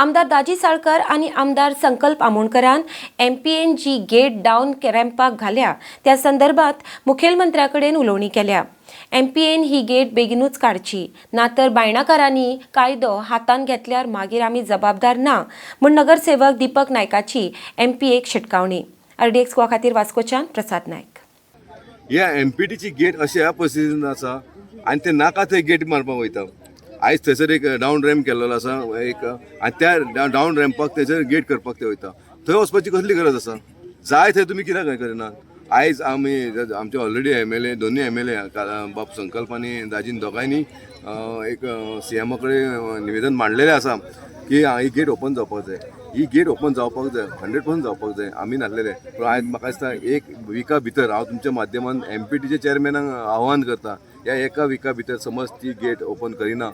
आमदार दाजी साळकर आणि आमदार संकल्प आमोणकरान MPN जी गेट डावन रॅम्पाक घाल्या त्या संदर्भात मुखेलमंत्र्याकडेन उलोवणी केल्या। MPN ही गेट बेगीनूच काडची, नातर बायणाकारांनी कायदो हातान घेतल्यार मागीर आमी जबाबदार ना म्हूण नगरसेवक दीपक नायकाची MPAक शिटकावणी। RDX गोवा खातीर वास्कोच्यान प्रसाद नायक। ह्या MPTची गेट अशा परिस्थितीन आसा आनी ते नाका थंय गेट मारपाक वयता। आयज थंयसर एक डावन रॅम्प केल्लो आसा एक आनी त्या डावन रॅम्पाक थंयसर गेट करपाक ते वयता। थंय वचपाची कसली गरज आसा? जाय थंय तुमी कित्याक हें करिना? आयज आमी आमचे ऑलरेडी MLA दोनूय MLA बाब संकल्प आनी दाजीन दोगांयनी एक CM कडेन निवेदन मांडलेलें आसा की ही गेट ओपन जावपाक जाय। ही गेट ओपन जावपाक जाय, 100% जावपाक जाय। आमी नासलेले पूण आयज म्हाका दिसता एक विका भितर हांव तुमच्या माध्यमान MPTचे चेअरमॅनाक आव्हान करता, ह्या एका विका भितर समज ती गेट ओपन करिना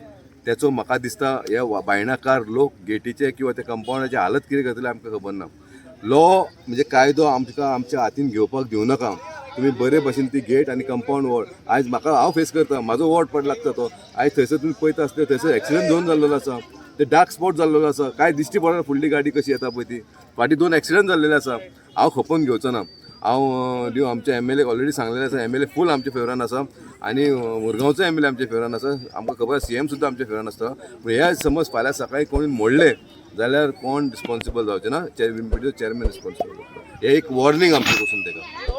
त्याचो म्हाका दिसता हे बायणाकार लोक गेटीचे किंवा त्या कंपाऊंडाची हालत कितें करतले आमकां खबर ना। लॉ म्हणजे कायदो आमकां आमच्या हातीन घेवपाक दिवं नाका। तुम्ही बरे भशेन ती गेट आनी कंपाऊंड वॉल आयज म्हाका हांव फेस करता, म्हाजो वॉर्ड पड लागता तो। आयज थंयसर तुमी पळयता आसता थंयसर एक्सिडंट दोन जाल्लो आसा, ते डार्क स्पॉट जाल्लो आसा। काय दिश्टी पडना फुडली गाडी कशी येता पळय ती। फाटीं 2 एक्सिडंट जाल्लेले आसा। हांव खपोवन घेवचो ना। हांव आमच्या MLA ऑलरेडी सांगलेलें आसा, MLA फूल आमच्या फेवरान आसा आनी मुरगांवचो MLA आमच्या फेवरान आसा। आमकां खबर CM सुद्दां आमच्या फेवरान आसता। पूण हे समज फाल्यां सकाळीं कोणी मोडले जाल्यार कोण रिस्पॉन्सिबल जावचे ना, MPTचो चेअरमॅन रिस्पॉन्सिबल जातलो। हे एक वॉर्निंग आमचे पासून तेका।